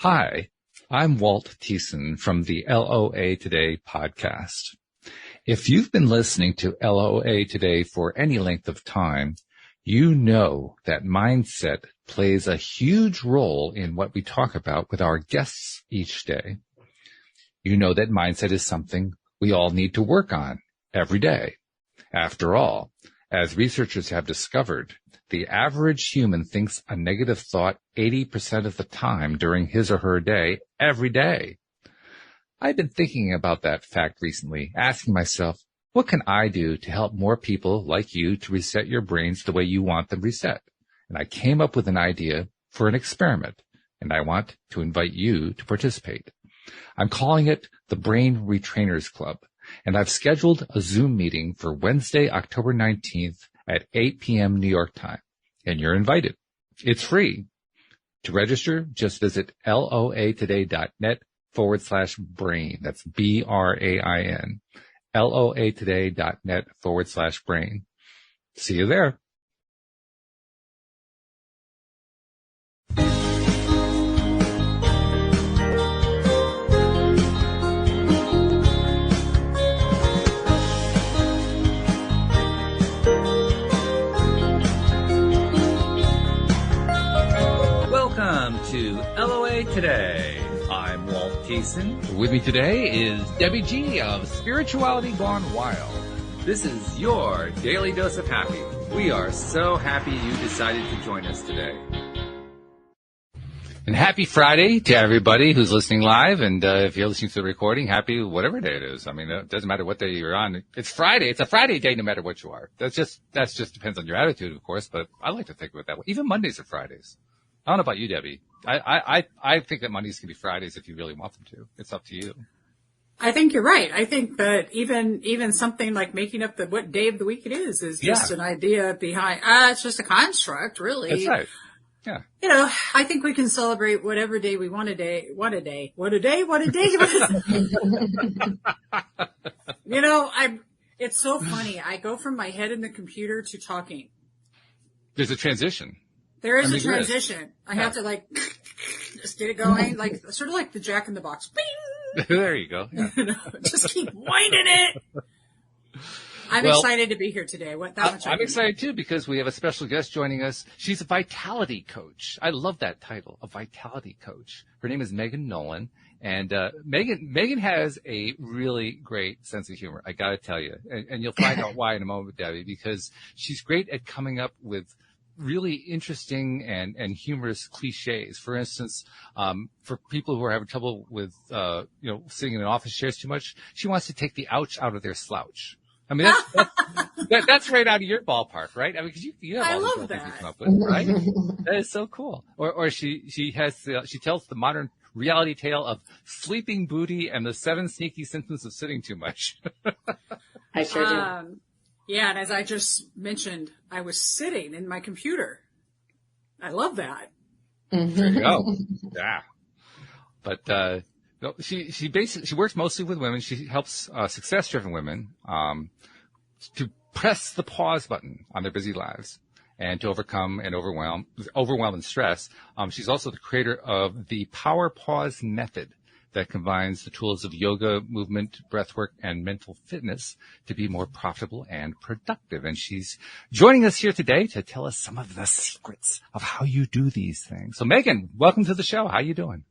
Hi, I'm Walt Thiessen from the LOA Today podcast. If you've been listening to LOA Today for any length of time, you know that mindset plays a huge role in what we talk about with our guests each day. You know that mindset is something we all need to work on every day. After all, as researchers have discovered, the average human thinks a negative thought 80% of the time during his or her day, every day. I've been thinking about that fact recently, asking myself, what can I do to help more people like you to reset your brains the way you want them reset? And I came up with an idea for an experiment, and I want to invite you to participate. I'm calling it the Brain Retrainers Club, and I've scheduled a Zoom meeting for Wednesday, October 19th at 8 p.m. New York time, and you're invited. It's free. To register, just visit loatoday.net/brain. That's BRAIN. loatoday.net/brain. See you there. Welcome to LOA Today. I'm Walt Thiessen. With me today is Debbie G of Spirituality Gone Wild. This is your daily dose of happy. We are so happy you decided to join us today. And happy Friday to everybody who's listening live. And if you're listening to the recording, happy whatever day it is. I mean, it doesn't matter what day you're on. It's Friday. It's a Friday day no matter what you are. That's just depends on your attitude, of course. But I like to think of it that way. Even Mondays are Fridays. I don't know about you, Debbie. I think that Mondays can be Fridays if you really want them to. It's up to you. I think you're right. I think that even something like making up what day of the week it is just an idea behind. It's just a construct, really. That's right. Yeah. You know, I think we can celebrate whatever day we want a day. What a day. What a day. What a day. You know, it's so funny. I go from my head in the computer to talking. There's a transition. There is a transition. I have to just get it going, sort of like the Jack in the Box. Bing! There you go. Yeah. Just keep winding it. I'm excited to be here today. I'm excited too because we have a special guest joining us. She's a vitality coach. I love that title, a vitality coach. Her name is Megan Nolan, and Megan has a really great sense of humor. I got to tell you, and you'll find out why in a moment, Debbie, because she's great at coming up with really interesting and humorous cliches. For instance, for people who are having trouble with, sitting in an office chairs too much, she wants to take the ouch out of their slouch. I mean, that's right out of your ballpark, right? I mean, because you have all these little things you come up with, right? That is so cool. Or she tells the modern reality tale of sleeping booty and the 7 sneaky symptoms of sitting too much. I sure do. Yeah, and as I just mentioned, I was sitting in my computer. I love that. Mm-hmm. There you go. Yeah. But she works mostly with women. She helps success-driven women to press the pause button on their busy lives and to overcome and overwhelm and stress. She's also the creator of the Power Pause Method, that combines the tools of yoga, movement, breathwork, and mental fitness to be more profitable and productive. And she's joining us here today to tell us some of the secrets of how you do these things. So, Megan, welcome to the show. How you doing?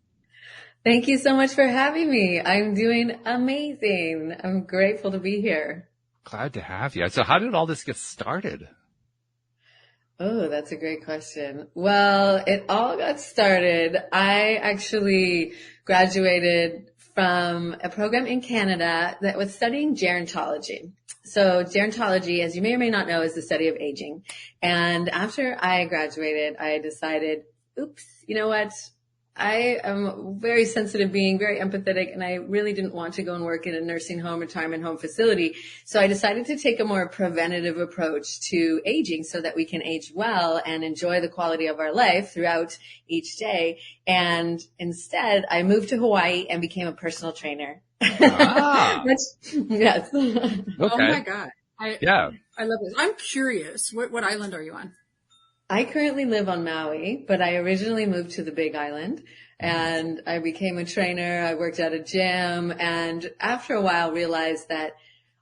Thank you so much for having me. I'm doing amazing. I'm grateful to be here. Glad to have you. So how did all this get started? Oh, that's a great question. Well, it all got started. I actually graduated from a program in Canada that was studying gerontology. So gerontology, as you may or may not know, is the study of aging. And after I graduated, I decided, oops, you know what? I am a very sensitive being, very empathetic, and I really didn't want to go and work in a nursing home, retirement home facility. So I decided to take a more preventative approach to aging so that we can age well and enjoy the quality of our life throughout each day. And instead, I moved to Hawaii and became a personal trainer. Ah. Yes. Okay. Oh my God. I love this. I'm curious. What island are you on? I currently live on Maui, but I originally moved to the Big Island. and I became a trainer. I worked at a gym, and after a while realized that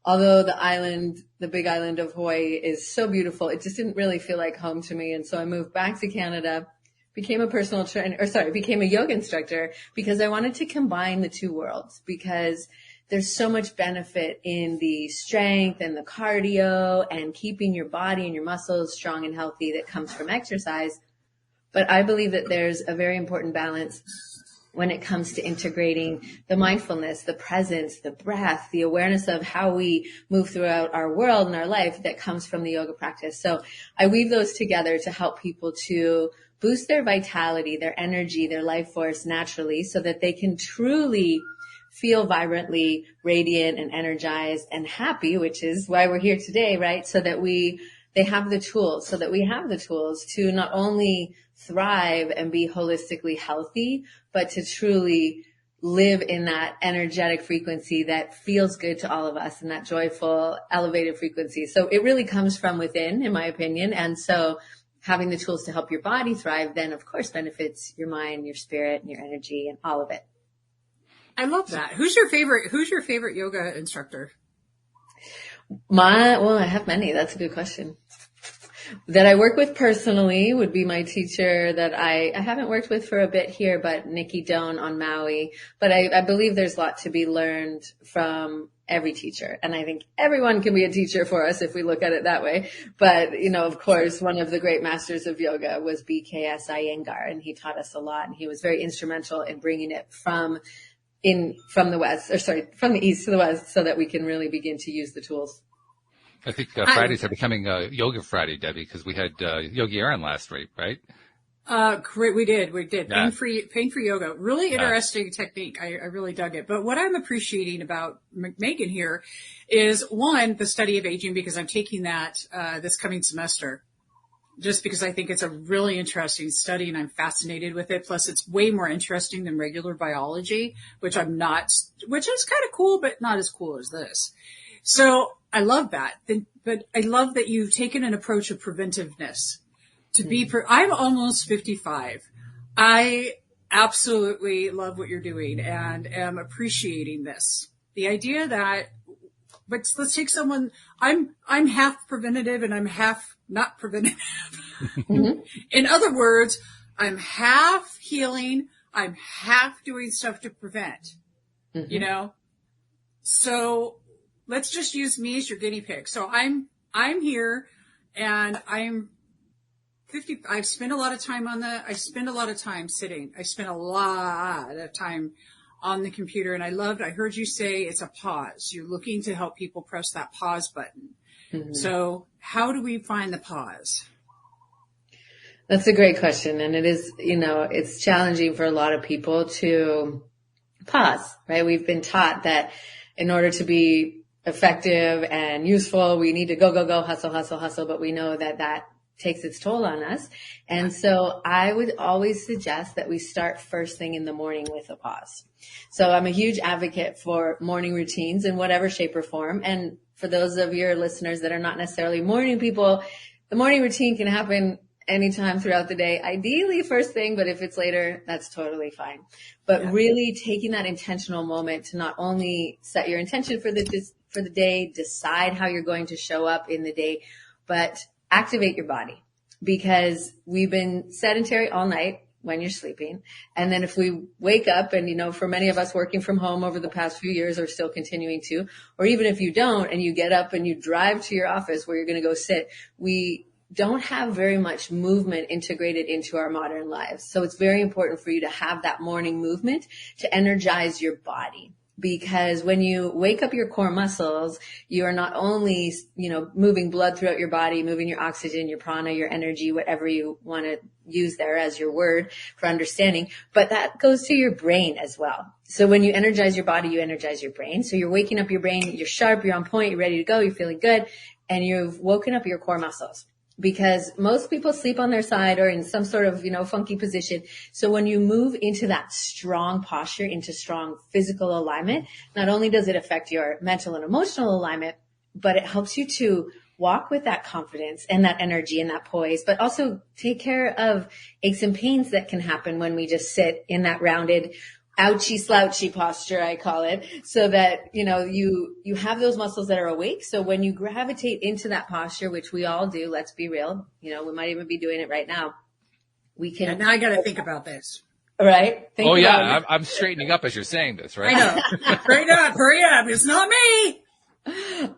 although the big island of Hawaii is so beautiful, it just didn't really feel like home to me. And so I moved back to Canada, became a yoga instructor because I wanted to combine the two worlds, because there's so much benefit in the strength and the cardio and keeping your body and your muscles strong and healthy that comes from exercise. But I believe that there's a very important balance when it comes to integrating the mindfulness, the presence, the breath, the awareness of how we move throughout our world and our life that comes from the yoga practice. So I weave those together to help people to boost their vitality, their energy, their life force naturally, so that they can truly feel vibrantly radiant and energized and happy, which is why we're here today, right? So that we have the tools to not only thrive and be holistically healthy, but to truly live in that energetic frequency that feels good to all of us, and that joyful, elevated frequency. So it really comes from within, in my opinion. And so having the tools to help your body thrive then, of course, benefits your mind, your spirit, and your energy, and all of it. I love that. Who's your favorite yoga instructor? I have many. That's a good question. That I work with personally would be my teacher that I haven't worked with for a bit here, but Nikki Doan on Maui. But I believe there's a lot to be learned from every teacher. And I think everyone can be a teacher for us if we look at it that way. But, of course, one of the great masters of yoga was BKS Iyengar, and he taught us a lot. And he was very instrumental in bringing it from the east to the west, so that we can really begin to use the tools. I think Fridays are becoming Yoga Friday, Debbie, because we had Yogi Aaron last week, right? Great. We did. Yeah. Pain free yoga. Really interesting technique. I really dug it. But what I'm appreciating about Megan here is, one, the study of aging, because I'm taking that this coming semester, just because I think it's a really interesting study and I'm fascinated with it. Plus, it's way more interesting than regular biology, which is kind of cool, but not as cool as this. So I love that. But I love that you've taken an approach of preventiveness to be, I'm almost 55. I absolutely love what you're doing and am appreciating this. The idea that, but let's take someone, I'm half preventative and I'm half not preventative. Mm-hmm. In other words, I'm half healing. I'm half doing stuff to prevent, So let's just use me as your guinea pig. So I'm here and I'm 50. I spend a lot of time sitting. I spend a lot of time on the computer, and I heard you say it's a pause. You're looking to help people press that pause button. Mm-hmm. So how do we find the pause? That's a great question. And it is, it's challenging for a lot of people to pause, right? We've been taught that in order to be effective and useful, we need to go, hustle. But we know that takes its toll on us. And so I would always suggest that we start first thing in the morning with a pause. So I'm a huge advocate for morning routines in whatever shape or form. And for those of your listeners that are not necessarily morning people, the morning routine can happen anytime throughout the day, ideally first thing, but if it's later, that's totally fine. But really taking that intentional moment to not only set your intention for the day, decide how you're going to show up in the day, but activate your body, because we've been sedentary all night when you're sleeping. And then if we wake up and, for many of us working from home over the past few years or still continuing to, or even if you don't and you get up and you drive to your office where you're going to go sit, we don't have very much movement integrated into our modern lives. So it's very important for you to have that morning movement to energize your body. Because when you wake up your core muscles, you are not only, moving blood throughout your body, moving your oxygen, your prana, your energy, whatever you want to use there as your word for understanding, but that goes to your brain as well. So when you energize your body, you energize your brain. So you're waking up your brain, you're sharp, you're on point, you're ready to go, you're feeling good, and you've woken up your core muscles. Because most people sleep on their side or in some sort of, funky position. So when you move into that strong posture, into strong physical alignment, not only does it affect your mental and emotional alignment, but it helps you to walk with that confidence and that energy and that poise, but also take care of aches and pains that can happen when we just sit in that rounded, ouchy slouchy posture, I call it, so that, you have those muscles that are awake. So when you gravitate into that posture, which we all do, let's be real, we might even be doing it right now. We can. And now I got to think about this. Right? I'm straightening up as you're saying this, right? I know. Hurry up. It's not me.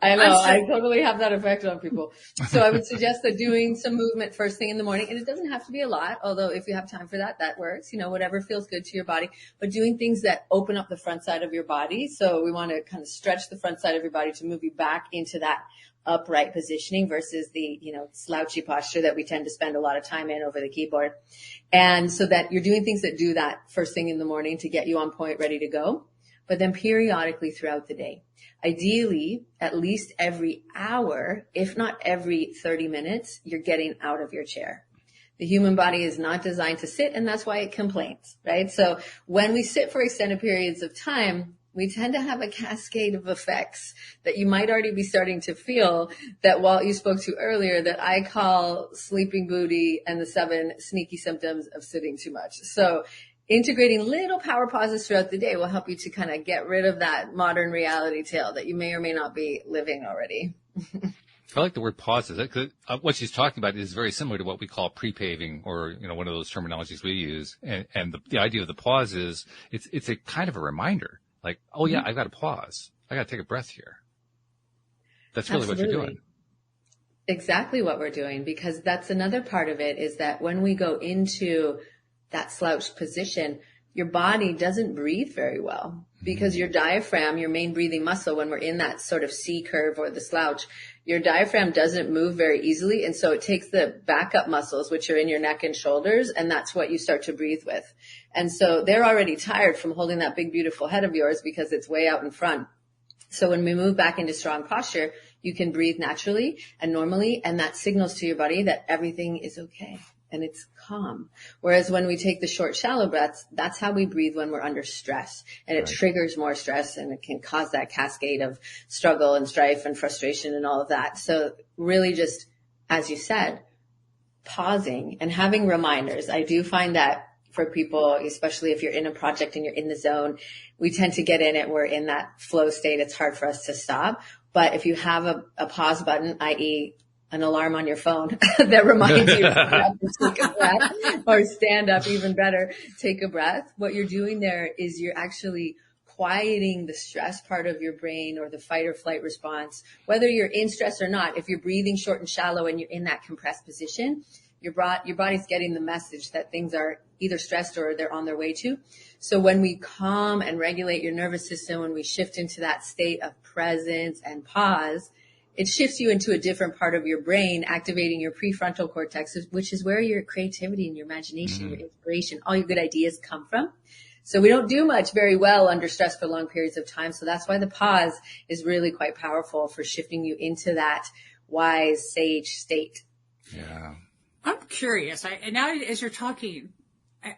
I know. I totally have that effect on people. So I would suggest that doing some movement first thing in the morning, and it doesn't have to be a lot, although if you have time for that, that works, whatever feels good to your body, but doing things that open up the front side of your body. So we want to kind of stretch the front side of your body to move you back into that upright positioning versus the, slouchy posture that we tend to spend a lot of time in over the keyboard. And so that you're doing things that do that first thing in the morning to get you on point, ready to go, but then periodically throughout the day. Ideally, at least every hour, if not every 30 minutes, you're getting out of your chair. The human body is not designed to sit, and that's why it complains, right? So when we sit for extended periods of time, we tend to have a cascade of effects that you might already be starting to feel that Walt, you spoke to earlier, that I call sleeping booty and the 7 sneaky symptoms of sitting too much. So integrating little power pauses throughout the day will help you to kind of get rid of that modern reality tale that you may or may not be living already. I like the word pauses. What she's talking about is very similar to what we call pre-paving, or, one of those terminologies we use. And the idea of the pause is it's a kind of a reminder. Like, oh yeah, I've got to pause. I got to take a breath here. That's really what you're doing. Exactly what we're doing, because that's another part of it, is that when we go into that slouched position, your body doesn't breathe very well, because your diaphragm, your main breathing muscle, when we're in that sort of C curve or the slouch, your diaphragm doesn't move very easily. And so it takes the backup muscles, which are in your neck and shoulders, and that's what you start to breathe with. And so they're already tired from holding that big, beautiful head of yours because it's way out in front. So when we move back into strong posture, you can breathe naturally and normally, and that signals to your body that everything is okay and it's calm. Whereas when we take the short, shallow breaths, that's how we breathe when we're under stress, and it triggers more stress, and it can cause that cascade of struggle and strife and frustration and all of that. So really just, as you said, pausing and having reminders. I do find that for people, especially if you're in a project and you're in the zone, we tend to get in it. We're in that flow state. It's hard for us to stop. But if you have a pause button, i.e. an alarm on your phone that reminds you to take a breath, or stand up, even better, take a breath. What you're doing there is you're actually quieting the stress part of your brain, or the fight or flight response, whether you're in stress or not. If you're breathing short and shallow and you're in that compressed position, your body's getting the message that things are either stressed or they're on their way to. So when we calm and regulate your nervous system, when we shift into that state of presence and pause, it shifts you into a different part of your brain, activating your prefrontal cortex, which is where your creativity and your imagination, your inspiration, all your good ideas come from. So we don't do much very well under stress for long periods of time. So that's why the pause is really quite powerful for shifting you into that wise, sage state. Yeah. I'm curious. Now as you're talking,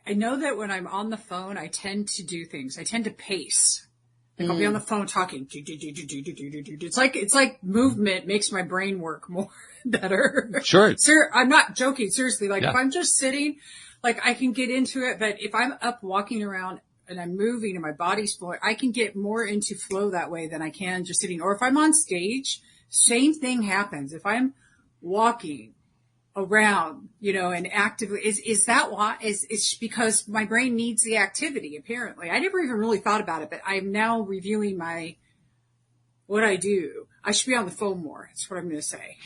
I know that when I'm on the phone, I tend to do things. I tend to pace. Like I'll be on the phone talking. It's like movement makes my brain work more better. Sure. Sir, I'm not joking. Seriously. Like if I'm just sitting, like I can get into it. But if I'm up walking around and I'm moving and my body's flowing, I can get more into flow that way than I can just sitting. Or if I'm on stage, same thing happens. If I'm walking around, and actively, is that why? It's because my brain needs the activity, apparently. I never even really thought about it, but I'm now reviewing what I do. I should be on the phone more. That's what I'm going to say.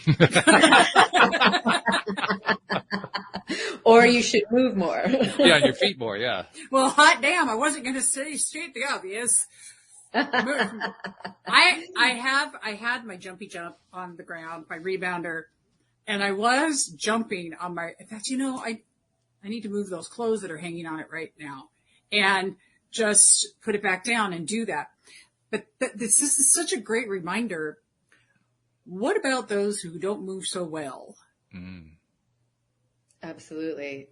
Or you should move more. Yeah, on your feet more, yeah. Well, hot damn, I wasn't going to say straight the obvious. I had my jumpy jump on the ground, my rebounder, and I was jumping on I need to move those clothes that are hanging on it right now and just put it back down and do that. But this is such a great reminder. What about those who don't move so well? Absolutely.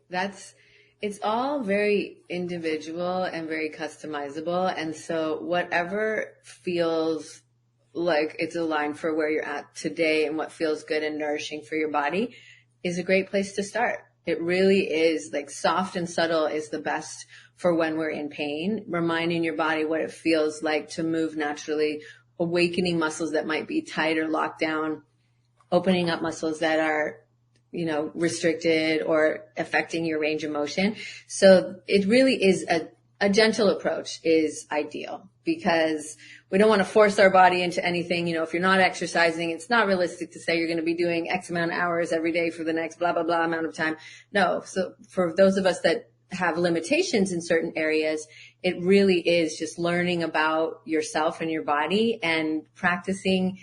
It's all very individual and very customizable. And so whatever feels like it's aligned for where you're at today and what feels good and nourishing for your body is a great place to start. It really is. Like soft and subtle is the best for when we're in pain, reminding your body what it feels like to move naturally, awakening muscles that might be tight or locked down, opening up muscles that are, restricted or affecting your range of motion. So it really is a gentle approach is ideal, because we don't want to force our body into anything. If you're not exercising, it's not realistic to say you're going to be doing X amount of hours every day for the next blah, blah, blah amount of time. No. So for those of us that have limitations in certain areas, it really is just learning about yourself and your body and practicing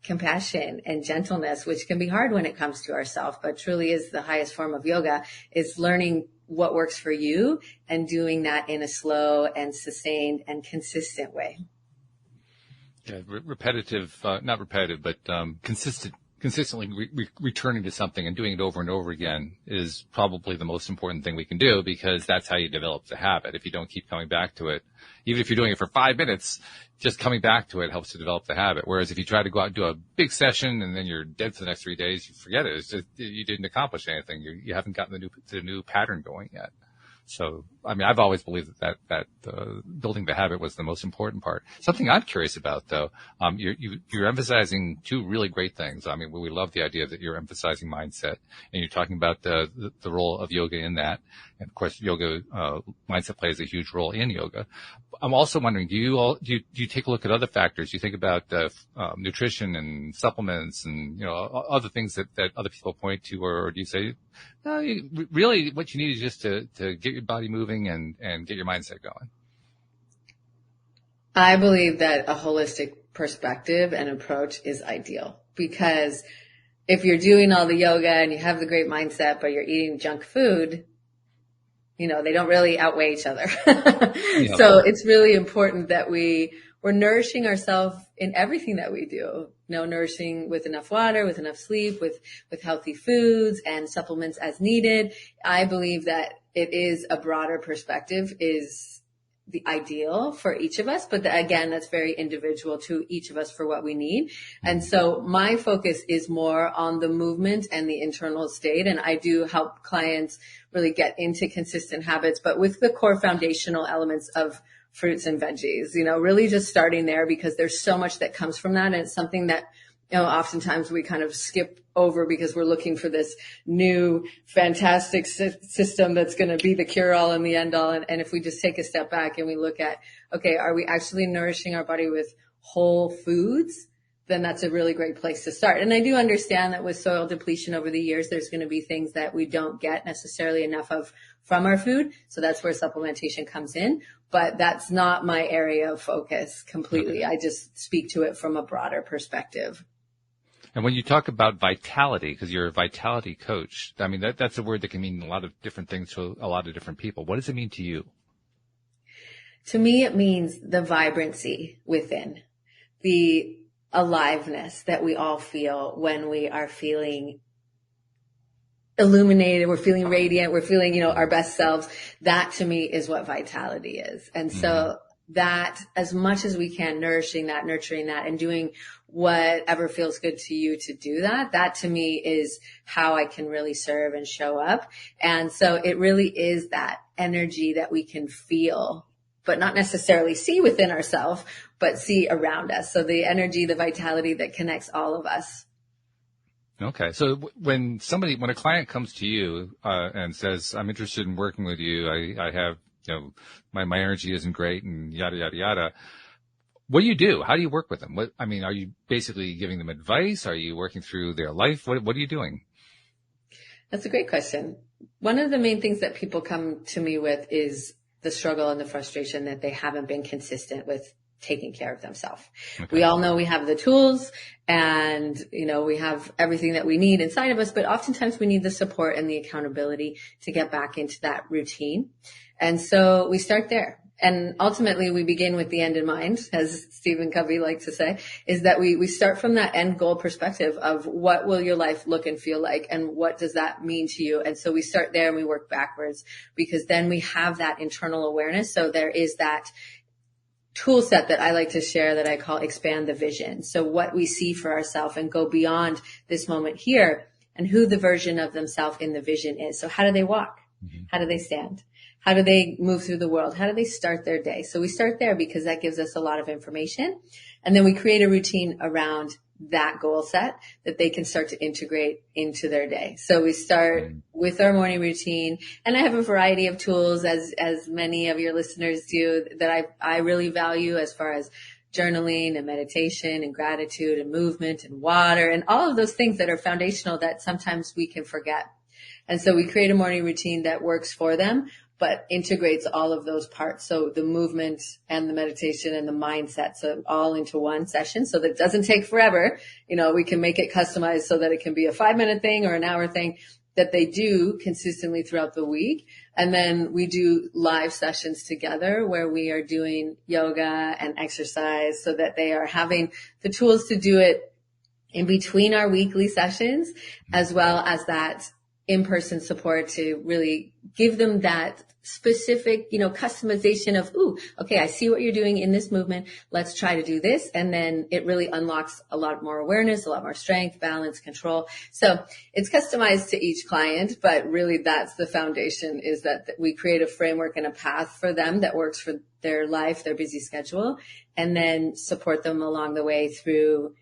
compassion and gentleness, which can be hard when it comes to ourselves, but truly is the highest form of yoga, is learning what works for you and doing that in a slow and sustained and consistent way. Yeah, not repetitive, but consistently returning to something and doing it over and over again is probably the most important thing we can do, because that's how you develop the habit. If you don't keep coming back to it, even if you're doing it for 5 minutes, just coming back to it helps to develop the habit. Whereas if you try to go out and do a big session and then you're dead for the next 3 days, you forget it. It's just, you didn't accomplish anything. You haven't gotten the new pattern going yet. So, I've always believed that building the habit was the most important part. Something I'm curious about, though, you're emphasizing two really great things. We love the idea that you're emphasizing mindset, and you're talking about the role of yoga in that. And of course, yoga, mindset plays a huge role in yoga. I'm also wondering, do you take a look at other factors? You think about, nutrition and supplements and, other things that other people point to, or do you say, no, really what you need is just to get your body moving and get your mindset going? I believe that a holistic perspective and approach is ideal, because if you're doing all the yoga and you have the great mindset, but you're eating junk food, they don't really outweigh each other. Yeah. So it's really important that we're nourishing ourselves in everything that we do. Nourishing with enough water, with enough sleep, with healthy foods and supplements as needed. I believe that it is a broader perspective is the ideal for each of us. But again, that's very individual to each of us for what we need. And so my focus is more on the movement and the internal state. And I do help clients really get into consistent habits, but with the core foundational elements of fruits and veggies, really just starting there, because there's so much that comes from that. And it's something that, oftentimes we kind of skip over because we're looking for this new fantastic system that's going to be the cure all and the end all. And if we just take a step back and we look at, okay, are we actually nourishing our body with whole foods? Then that's a really great place to start. And I do understand that with soil depletion over the years, there's going to be things that we don't get necessarily enough of from our food. So that's where supplementation comes in. But that's not my area of focus completely. I just speak to it from a broader perspective. And when you talk about vitality, because you're a vitality coach, that's a word that can mean a lot of different things to a lot of different people. What does it mean to you? To me, it means the vibrancy within, the aliveness that we all feel when we are feeling illuminated, we're feeling radiant, we're feeling, our best selves. That to me is what vitality is. And so that, as much as we can, nourishing that, nurturing that, and doing whatever feels good to you to do that, that to me is how I can really serve and show up. And so it really is that energy that we can feel, but not necessarily see within ourselves, but see around us. So the energy, the vitality that connects all of us. Okay. So when a client comes to you, and says, I'm interested in working with you, I have, my energy isn't great and yada, yada, yada. What do you do? How do you work with them? Are you basically giving them advice? Are you working through their life? What are you doing? That's a great question. One of the main things that people come to me with is the struggle and the frustration that they haven't been consistent with taking care of themselves. Okay. We all know we have the tools and, we have everything that we need inside of us, but oftentimes we need the support and the accountability to get back into that routine. And so we start there. And ultimately we begin with the end in mind, as Stephen Covey likes to say, is that we start from that end goal perspective of what will your life look and feel like, and what does that mean to you? And so we start there and we work backwards, because then we have that internal awareness. So there is that tool set that I like to share that I call expand the vision. So what we see for ourselves and go beyond this moment here and who the version of themselves in the vision is. So how do they walk? Mm-hmm. How do they stand? How do they move through the world? How do they start their day? So we start there because that gives us a lot of information. And then we create a routine around that goal set that they can start to integrate into their day. So we start with our morning routine, and I have a variety of tools, as many of your listeners do, that I really value, as far as journaling and meditation and gratitude and movement and water and all of those things that are foundational that sometimes we can forget. And so we create a morning routine that works for them, but integrates all of those parts. So the movement and the meditation and the mindset, so all into one session, so that it doesn't take forever. You know, we can make it customized so that it can be a 5-minute thing or an hour thing that they do consistently throughout the week. And then we do live sessions together where we are doing yoga and exercise so that they are having the tools to do it in between our weekly sessions, as well as that in-person support to really give them that specific, customization of, okay, I see what you're doing in this movement. Let's try to do this. And then it really unlocks a lot more awareness, a lot more strength, balance, control. So it's customized to each client, but really that's the foundation, is that we create a framework and a path for them that works for their life, their busy schedule, and then support them along the way through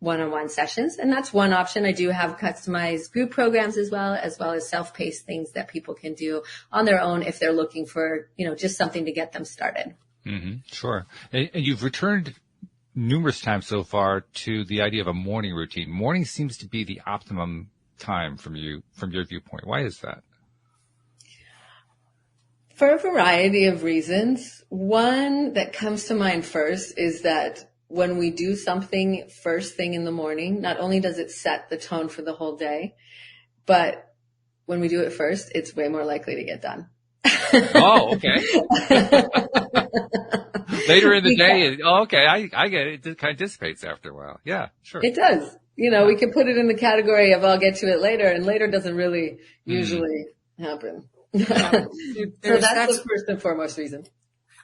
one-on-one sessions. And that's one option. I do have customized group programs as well as self-paced things that people can do on their own if they're looking for, just something to get them started. Mm-hmm. Sure. And you've returned numerous times so far to the idea of a morning routine. Morning seems to be the optimum time from your viewpoint. Why is that? For a variety of reasons. One that comes to mind first is that when we do something first thing in the morning, not only does it set the tone for the whole day, but when we do it first, it's way more likely to get done. Oh, okay. Later in the day, okay, I get it. It kind of dissipates after a while. Yeah, sure. It does. We can put it in the category of I'll get to it later, and later doesn't really usually happen. So that's the first and foremost reason.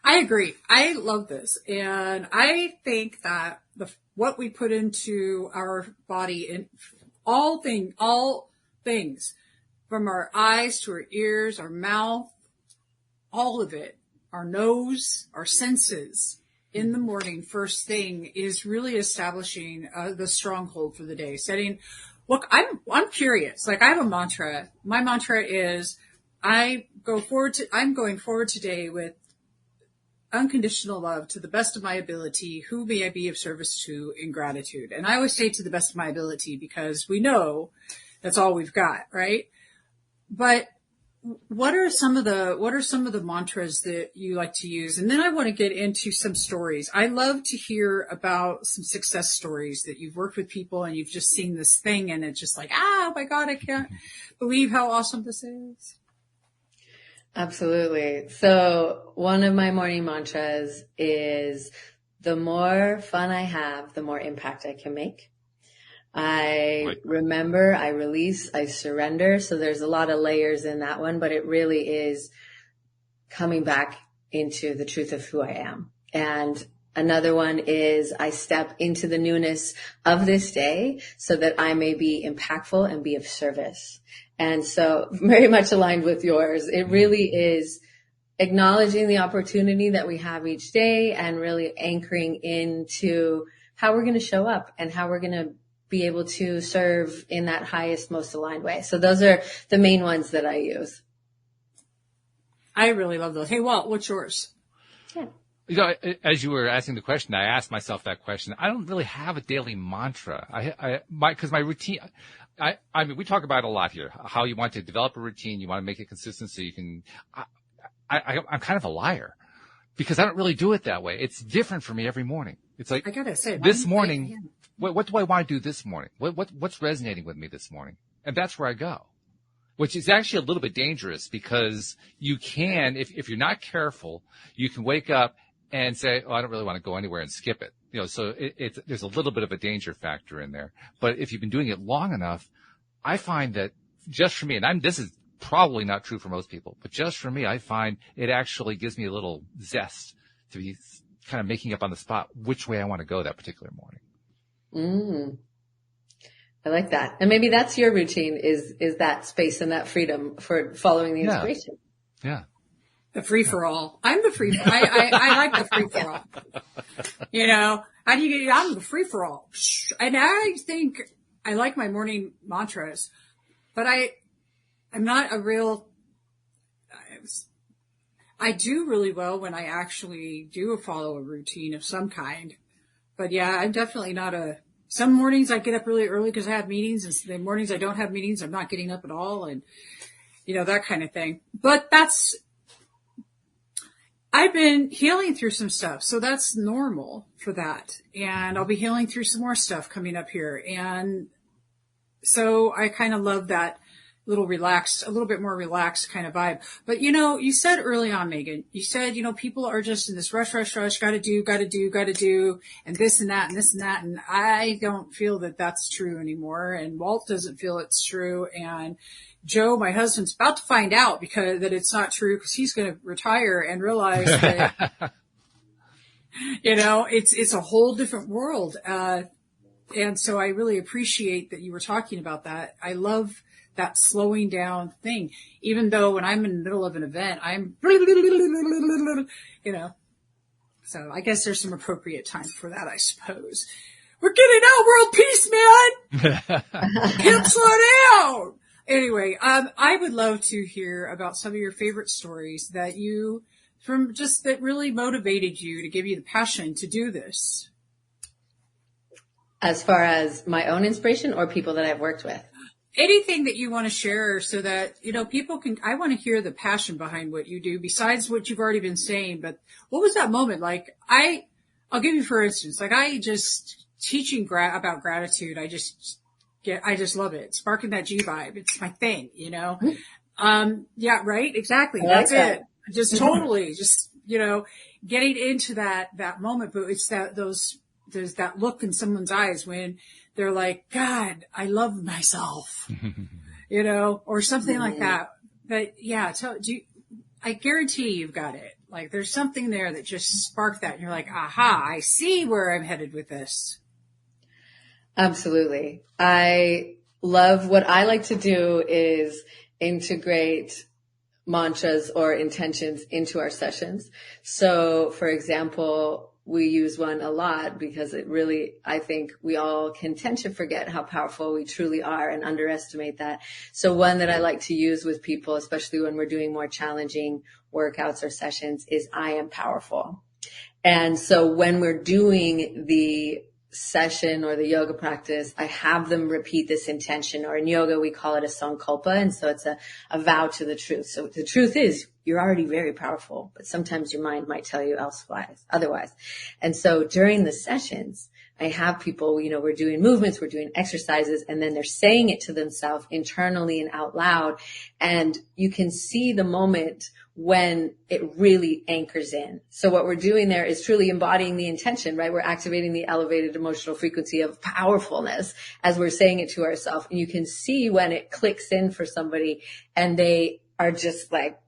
I agree. I love this. And I think that what we put into our body in all things from our eyes to our ears, our mouth, all of it, our nose, our senses in the morning, first thing, is really establishing the stronghold for the day. Look, I'm curious. Like, I have a mantra. My mantra is I'm going forward today with unconditional love to the best of my ability. Who may I be of service to in gratitude? And I always say to the best of my ability because we know that's all we've got, right? But what are some of the mantras that you like to use? And then I want to get into some stories. I love to hear about some success stories that you've worked with people and you've just seen this thing and it's just like, oh my God, I can't believe how awesome this is. Absolutely. So one of my morning mantras is, the more fun I have, the more impact I can make. I remember, I release, I surrender. So there's a lot of layers in that one, but it really is coming back into the truth of who I am. And another one is, I step into the newness of this day so that I may be impactful and be of service. And so very much aligned with yours. It really is acknowledging the opportunity that we have each day and really anchoring into how we're going to show up and how we're going to be able to serve in that highest, most aligned way. So those are the main ones that I use. I really love those. Hey, Walt, what's yours? Yeah. As you were asking the question, I asked myself that question. I don't really have a daily mantra. Because my routine, I mean, we talk about it a lot here, how you want to develop a routine, you want to make it consistent so you can, I'm kind of a liar because I don't really do it that way. It's different for me every morning. It's like, I gotta say, this morning, what do I want to do this morning? What's resonating with me this morning? And that's where I go, which is actually a little bit dangerous because you can, if you're not careful, you can wake up and say, oh, I don't really want to go anywhere and skip it. So there's a little bit of a danger factor in there. But if you've been doing it long enough, I find that just for me, and this is probably not true for most people, but just for me, I find it actually gives me a little zest to kind of making up on the spot which way I want to go that particular morning. I like that. And maybe that's your routine is that space and that freedom for following the inspiration. Yeah. The free for all. I'm the free. I like the free for all. You know, how do you get? I'm the free for all. And I think I like my morning mantras, but I'm not a real. I do really well when I actually do follow a routine of some kind. But yeah, I'm definitely not some mornings I get up really early because I have meetings, and the mornings I don't have meetings, I'm not getting up at all, and you know, that kind of thing. But I've been healing through some stuff, so that's normal for that. And I'll be healing through some more stuff coming up here. And so I kind of love that a little bit more relaxed kind of vibe. But, you know, you said early on, Megan, you said, you know, people are just in this rush, gotta do, and this and that and this and that. And I don't feel that that's true anymore. And Walt doesn't feel it's true. And Joe, my husband's about to find out that it's not true because he's going to retire and realize that, you know, it's a whole different world. And so I really appreciate that you were talking about that. I love that slowing down thing, even though when I'm in the middle of an event, I'm, you know, so I guess there's some appropriate time for that, I suppose. We're getting out world peace, man. Can't slow down. Anyway, I would love to hear about some of your favorite stories that really motivated you to give you the passion to do this. As far as my own inspiration or people that I've worked with? Anything that you want to share so that, you know, I want to hear the passion behind what you do besides what you've already been saying. But what was that moment? Like, I'll give you, for instance, like I just teaching about gratitude. I just love it. Sparking that G vibe. It's my thing, you know? Yeah, right. Exactly. That's it. Just totally just, you know, getting into that moment. But it's there's that look in someone's eyes when they're like, God, I love myself, you know, or something like that. But yeah, I guarantee you've got it. Like there's something there that just sparked that. And you're like, aha, I see where I'm headed with this. Absolutely. I love what I like to do is integrate mantras or intentions into our sessions. So for example, we use one a lot because I think we all can tend to forget how powerful we truly are and underestimate that. So one that I like to use with people, especially when we're doing more challenging workouts or sessions, is I am powerful. And so when we're doing the session or the yoga practice, I have them repeat this intention, or in yoga, we call it a sankalpa. And so it's a vow to the truth. So the truth is you're already very powerful, but sometimes your mind might tell you otherwise. And so during the sessions, I have people, you know, we're doing movements, we're doing exercises, and then they're saying it to themselves internally and out loud. And you can see the moment when it really anchors in. So what we're doing there is truly embodying the intention, right? We're activating the elevated emotional frequency of powerfulness as we're saying it to ourselves. And you can see when it clicks in for somebody and they are just like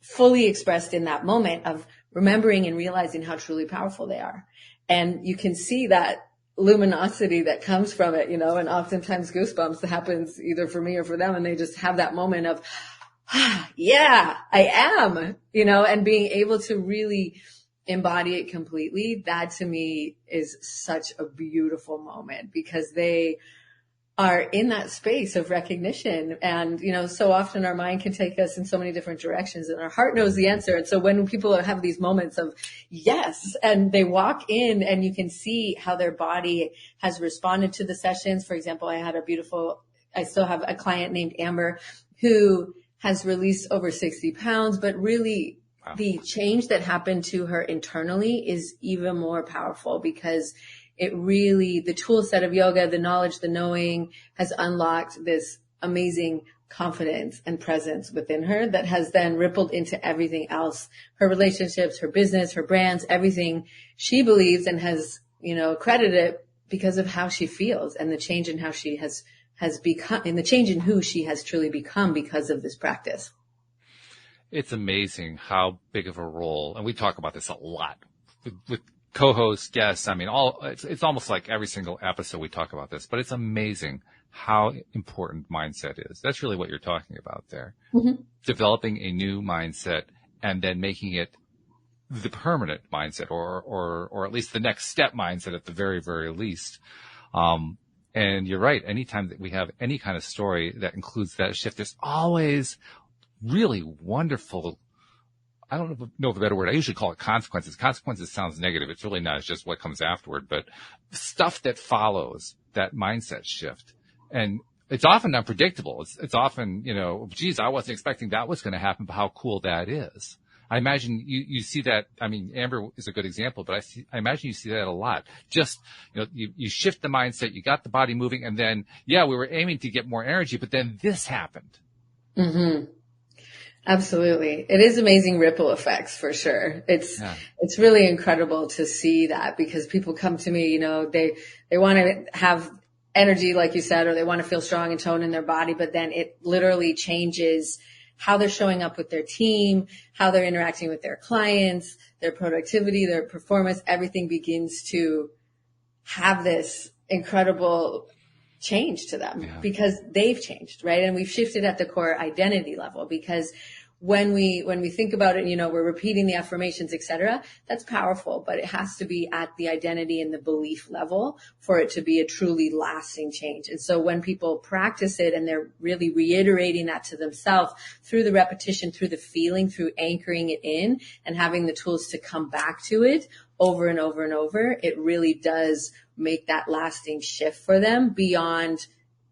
fully expressed in that moment of remembering and realizing how truly powerful they are. And you can see that luminosity that comes from it, you know, and oftentimes goosebumps that happens either for me or for them. And they just have that moment of, yeah, I am, you know, and being able to really embody it completely. That to me is such a beautiful moment because they are in that space of recognition. And, you know, so often our mind can take us in so many different directions and our heart knows the answer. And so when people have these moments of yes, and they walk in and you can see how their body has responded to the sessions. For example, I still have a client named Amber who has released over 60 pounds, but really wow. The change that happened to her internally is even more powerful because the tool set of yoga, the knowledge, the knowing has unlocked this amazing confidence and presence within her that has then rippled into everything else, her relationships, her business, her brands, everything she believes and has, you know, credited because of how she feels and the change in how she has become, and the change in who she has truly become because of this practice. It's amazing how big of a role, and we talk about this a lot with co-hosts, guests. I mean, it's almost like every single episode we talk about this, but it's amazing how important mindset is. That's really what you're talking about there. Mm-hmm. Developing a new mindset and then making it the permanent mindset or at least the next step mindset at the very, very least. And you're right. Anytime that we have any kind of story that includes that shift, there's always really wonderful, I don't know if a better word, I usually call it consequences. Consequences sounds negative. It's really not. It's just what comes afterward, but stuff that follows that mindset shift. And it's often unpredictable. It's often, geez, I wasn't expecting that was going to happen, but how cool that is. I imagine you see that. I mean, Amber is a good example, but I imagine you see that a lot. Just, you shift the mindset, you got the body moving, and then, we were aiming to get more energy, but then this happened. Mm-hmm. Absolutely. It is amazing ripple effects for sure. It's really incredible to see that, because people come to me, they want to have energy, like you said, or they want to feel strong and tone in their body, but then it literally changes how they're showing up with their team, how they're interacting with their clients, their productivity, their performance. Everything begins to have this incredible change to them because they've changed, right? And we've shifted at the core identity level, because when we think about it, we're repeating the affirmations, et cetera, that's powerful, but it has to be at the identity and the belief level for it to be a truly lasting change. And so when people practice it and they're really reiterating that to themselves through the repetition, through the feeling, through anchoring it in and having the tools to come back to it over and over and over, it really does make that lasting shift for them beyond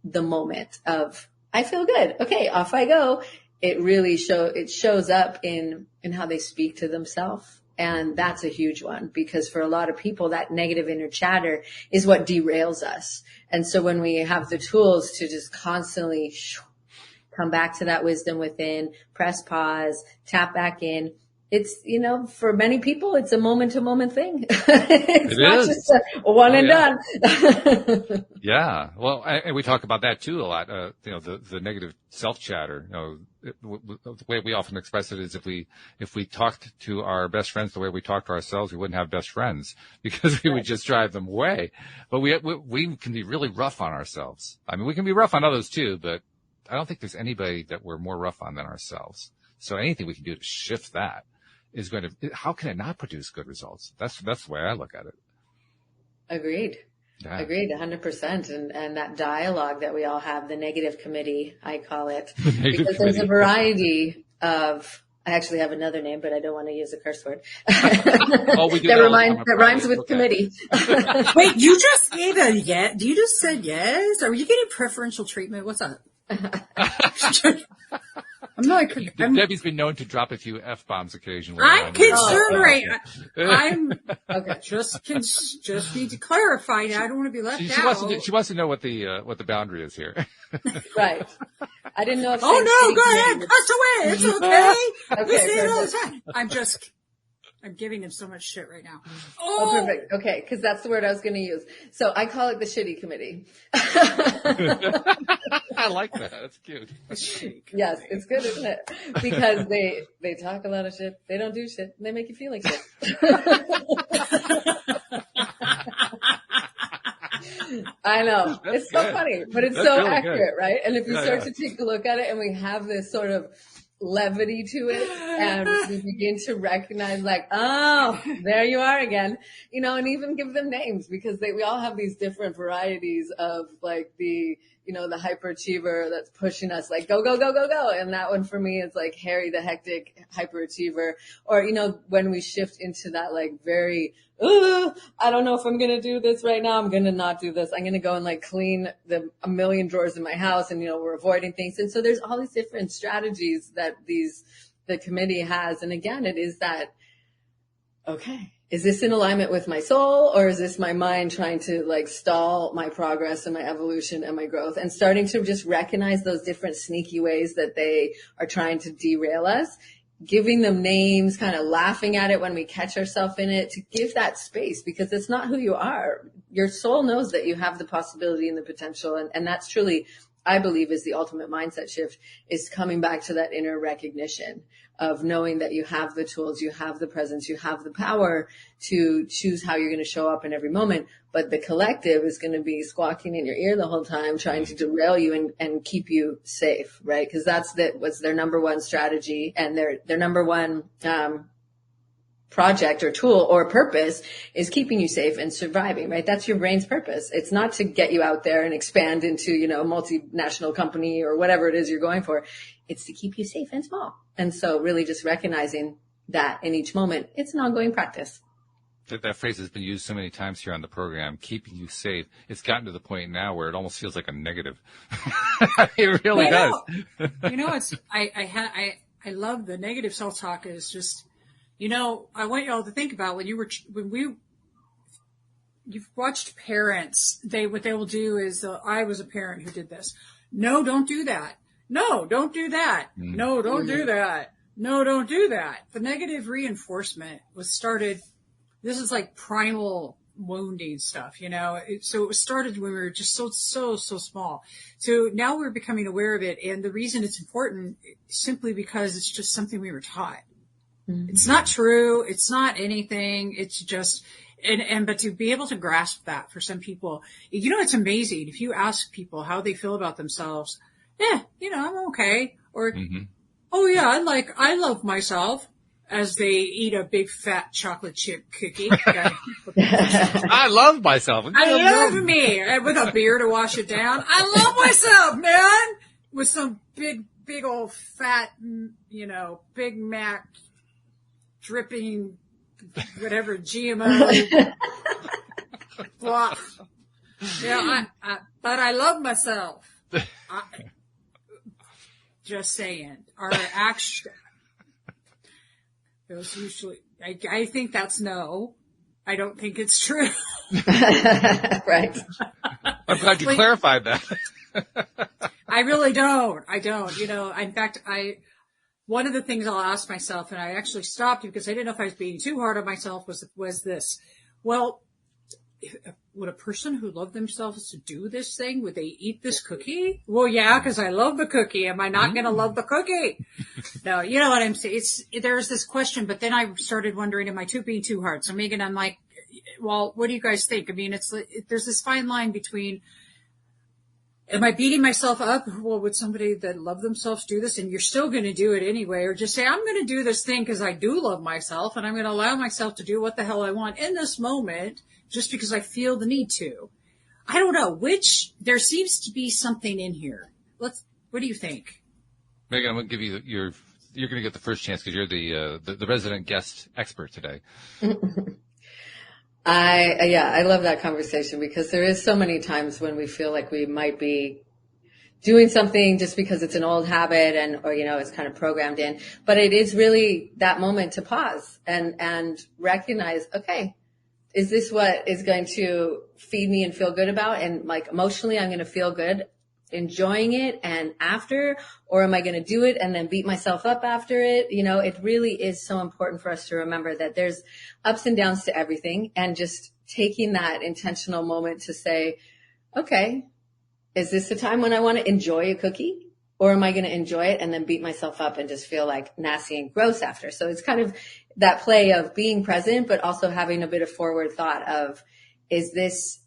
the moment of, I feel good. Okay, off I go. It really shows up in how they speak to themselves. And that's a huge one, because for a lot of people, that negative inner chatter is what derails us. And so when we have the tools to just constantly come back to that wisdom within, press pause, tap back in, it's, for many people, it's a moment to moment thing. It's not just a one and done. Yeah. Well, and we talk about that too a lot. The negative self chatter, the way we often express it is if we talked to our best friends the way we talk to ourselves, we wouldn't have best friends, because we would just drive them away. But we can be really rough on ourselves. I mean, we can be rough on others too, but I don't think there's anybody that we're more rough on than ourselves. So anything we can do to shift that is how can it not produce good results? That's the way I look at it. Agreed. Yeah. Agreed, 100%. And that dialogue that we all have, the negative committee, I call it, because there's a variety of, I actually have another name, but I don't want to use a curse word. That rhymes with committee. Wait, you just gave a yes? You just said yes? Are you getting preferential treatment? What's up? Debbie's been known to drop a few F-bombs occasionally. I'm concerned, right? I'm okay. Just need to clarify. I don't want to be left out. She wants to know what the boundary is here. Right. I didn't know. Go ahead. Cuss away. It's okay. We say it all the time. I'm giving him so much shit right now. Oh, perfect. Okay, because that's the word I was going to use. So I call it the shitty committee. I like that. That's cute. Yes, it's good, isn't it? Because they talk a lot of shit. They don't do shit. And they make you feel like shit. I know. It's so funny, but it's so really accurate, good. Right? And if you start to take a look at it and we have this sort of levity to it, and we begin to recognize like, oh, there you are again, and even give them names, because we all have these different varieties of like the hyperachiever that's pushing us like go, go, go, go, go. And that one for me is like Harry, the hectic hyperachiever. Or, when we shift into that like very, I don't know if I'm going to do this right now. I'm going to not do this. I'm going to go and like clean a million drawers in my house, and, we're avoiding things. And so there's all these different strategies that the committee has. And again, it is that, okay, is this in alignment with my soul, or is this my mind trying to like stall my progress and my evolution and my growth, and starting to just recognize those different sneaky ways that they are trying to derail us, giving them names, kind of laughing at it when we catch ourselves in it, to give that space, because it's not who you are. Your soul knows that you have the possibility and the potential, and that's truly I believe is the ultimate mindset shift, is coming back to that inner recognition of knowing that you have the tools, you have the presence, you have the power to choose how you're going to show up in every moment. But the collective is going to be squawking in your ear the whole time, trying to derail you and keep you safe, right? Because what's their number one strategy, and their number one, project or tool or purpose is keeping you safe and surviving, right? That's your brain's purpose. It's not to get you out there and expand into, a multinational company or whatever it is you're going for. It's to keep you safe and small. And so really just recognizing that in each moment, it's an ongoing practice. That phrase has been used so many times here on the program, keeping you safe. It's gotten to the point now where it almost feels like a negative. It really does. I love the negative self-talk. Is just, I want you all to think about you've watched parents, what they will do is, I was a parent who did this. No, don't do that. No, don't do that. No, don't do that. No, don't do that. The negative reinforcement was started. This is like primal wounding stuff, so it was started when we were just so small. So now we're becoming aware of it. And the reason it's important simply because it's just something we were taught. It's not true. It's not anything. It's just, but to be able to grasp that for some people, it's amazing. If you ask people how they feel about themselves, I'm okay. Or, oh yeah, I love myself, as they eat a big fat chocolate chip cookie. I love myself. I love me, with a beer to wash it down. I love myself, man, with some big old fat, Big Mac dripping, whatever, GMO. Blah. But I love myself. Just saying. Our action. Those usually, I think that's no. I don't think it's true. Right. I'm glad you clarified that. I really don't. I don't. In fact, one of the things I'll ask myself, and I actually stopped because I didn't know if I was being too hard on myself, was this. Well, would a person who loved themselves to do this thing, would they eat this cookie? Well, yeah, because I love the cookie. Am I not going to love the cookie? No, you know what I'm saying? There's this question, but then I started wondering, am I being too hard? So Megan, I'm like, well, what do you guys think? I mean, there's this fine line between, am I beating myself up? Well, would somebody that love themselves do this? And you're still going to do it anyway, or just say, I'm going to do this thing because I do love myself, and I'm going to allow myself to do what the hell I want in this moment, just because I feel the need to. I don't know there seems to be something in here. What do you think? Megan, I'm going to give you you're going to get the first chance because you're the resident guest expert today. I love that conversation, because there is so many times when we feel like we might be doing something just because it's an old habit or it's kind of programmed in, but it is really that moment to pause and recognize, okay, is this what is going to feed me and feel good about? And like emotionally, I'm going to feel good enjoying it and after, or am I going to do it and then beat myself up after it? It really is so important for us to remember that there's ups and downs to everything, and just taking that intentional moment to say, okay, is this the time when I want to enjoy a cookie? Or am I going to enjoy it and then beat myself up and just feel like nasty and gross after? So it's kind of that play of being present, but also having a bit of forward thought of, is this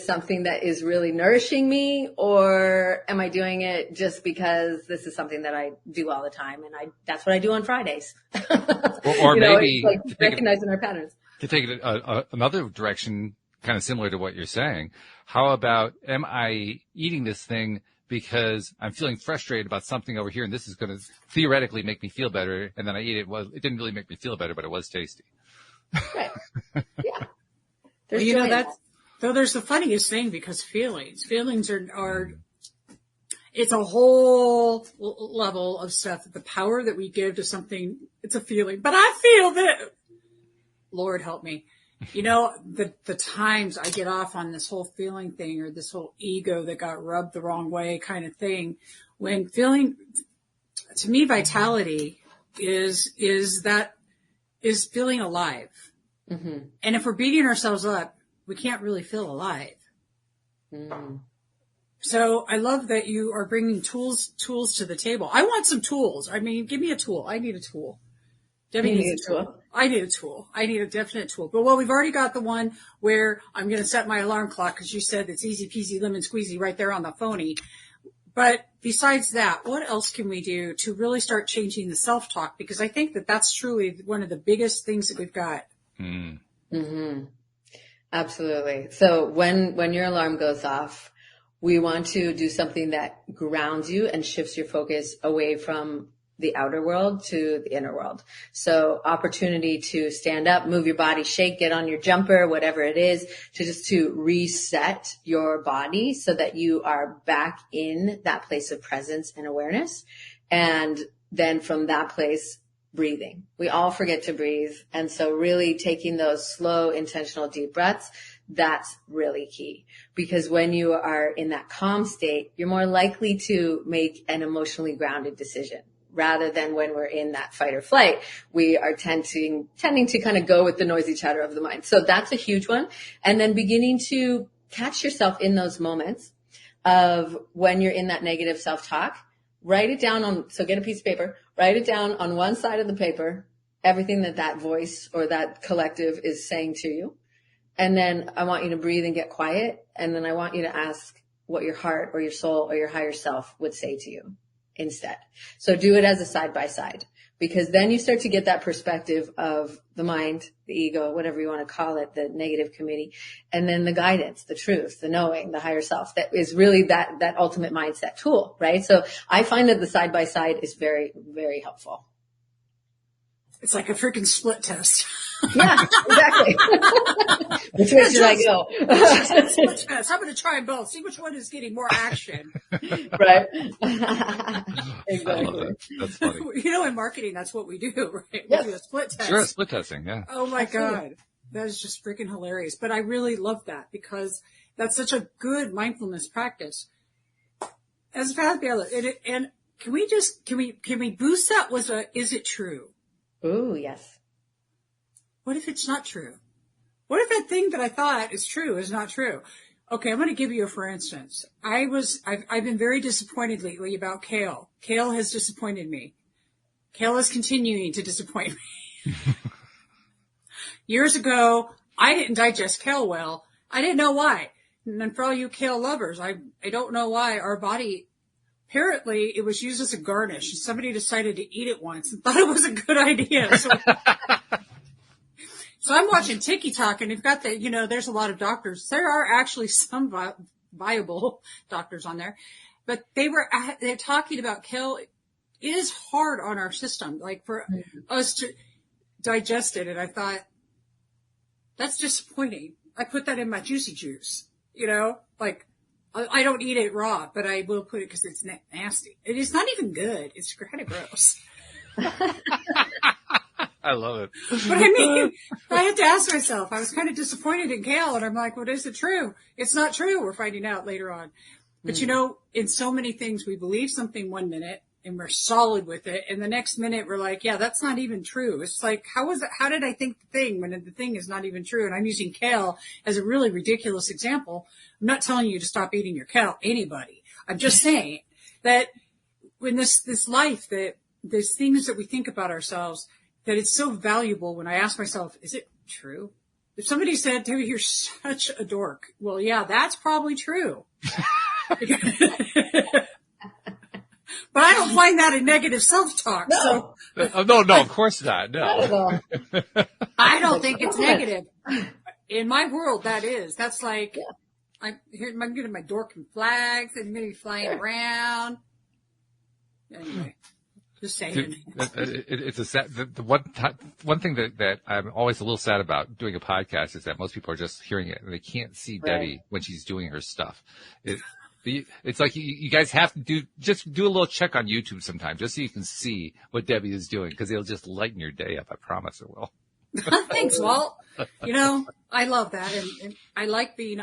something that is really nourishing me? Or am I doing it just because this is something that I do all the time? And that's what I do on Fridays. Or maybe like recognizing our patterns. To take it another direction, kind of similar to what you're saying. How about, am I eating this thing because I'm feeling frustrated about something over here, and this is going to theoretically make me feel better, and then I eat it. Well, it didn't really make me feel better, but it was tasty. Right. Yeah. There's the funniest thing, because feelings are it's a whole level of stuff. The power that we give to something, it's a feeling, but I feel that, Lord help me. The times I get off on this whole feeling thing, or this whole ego that got rubbed the wrong way kind of thing, when feeling, to me, vitality is feeling alive. Mm-hmm. And if we're beating ourselves up, we can't really feel alive. Mm. So I love that you are bringing tools to the table. I want some tools. I mean, give me a tool. I need a tool. Debbie needs a tool. I need a tool. I need a definite tool. But well, we've already got the one where I'm going to set my alarm clock because you said it's easy peasy lemon squeezy right there on the phony. But besides that, what else can we do to really start changing the self-talk? Because I think that that's truly one of the biggest things that we've got. Mm-hmm. Absolutely. So when your alarm goes off, we want to do something that grounds you and shifts your focus away from the outer world to the inner world. So opportunity to stand up, move your body, shake, get on your jumper, whatever it is, to reset your body so that you are back in that place of presence and awareness. And then from that place, breathing. We all forget to breathe. And so really taking those slow, intentional, deep breaths, that's really key, because when you are in that calm state, you're more likely to make an emotionally grounded decision rather than when we're in that fight or flight. We are tending to kind of go with the noisy chatter of the mind. So that's a huge one. And then beginning to catch yourself in those moments of when you're in that negative self-talk, write it down so get a piece of paper, write it down on one side of the paper, everything that voice or that collective is saying to you. And then I want you to breathe and get quiet. And then I want you to ask what your heart or your soul or your higher self would say to you instead. So do it as a side by side, because then you start to get that perspective of the mind, the ego, whatever you want to call it, the negative committee, and then the guidance, the truth, the knowing, the higher self. That is really that ultimate mindset tool, right? So I find that the side by side is very, very helpful. It's like a freaking split test. Yeah, exactly. Which way should I go? Split test. I'm going to try them both. See which one is getting more action. Right. Exactly. That's funny. You know, in marketing, that's what we do, right? Yes. We do a split test. Sure, split testing, yeah. Oh my God. That is just freaking hilarious. But I really love that because that's such a good mindfulness practice. As Fabiola, and can we boost that with is it true? Ooh, yes. What if it's not true? What if that thing that I thought is true is not true? Okay, I'm going to give you a for instance. I've been very disappointed lately about kale. Kale has disappointed me. Kale is continuing to disappoint me. Years ago, I didn't digest kale well. I didn't know why. And then for all you kale lovers, I don't know why our body, apparently it was used as a garnish. Somebody decided to eat it once and thought it was a good idea. So I'm watching TikTok, and you've got there's a lot of doctors. There are actually some viable doctors on there, but they're talking about kale. It is hard on our system, like for us to digest it. And I thought, that's disappointing. I put that in my juicy juice, like I don't eat it raw, but I will put it because it's nasty. It is not even good. It's kind of gross. I love it. But I mean, I had to ask myself, I was kind of disappointed in kale, and I'm like, well, is it true? It's not true. We're finding out later on. But in so many things, we believe something one minute and we're solid with it. And the next minute we're like, yeah, that's not even true. It's like, how did I think the thing when the thing is not even true? And I'm using kale as a really ridiculous example. I'm not telling you to stop eating your kale, anybody. I'm just saying that when this life, that there's things that we think about ourselves, that it's so valuable. When I ask myself, is it true? If somebody said, Debbie, you're such a dork. Well, yeah, that's probably true. But I don't find that a negative self-talk. No. So. No, of course not. No. I don't think it's negative. In my world, that is. That's like, I'm getting my dork and flags and maybe flying around. Anyway. Just saying. It's a sad, the one thing that I'm always a little sad about doing a podcast is that most people are just hearing it and they can't see Debbie when she's doing her stuff. It's like you guys have to do a little check on YouTube sometime just so you can see what Debbie is doing, because it'll just lighten your day up. I promise it will. Thanks, Walt. I love that, and I like being.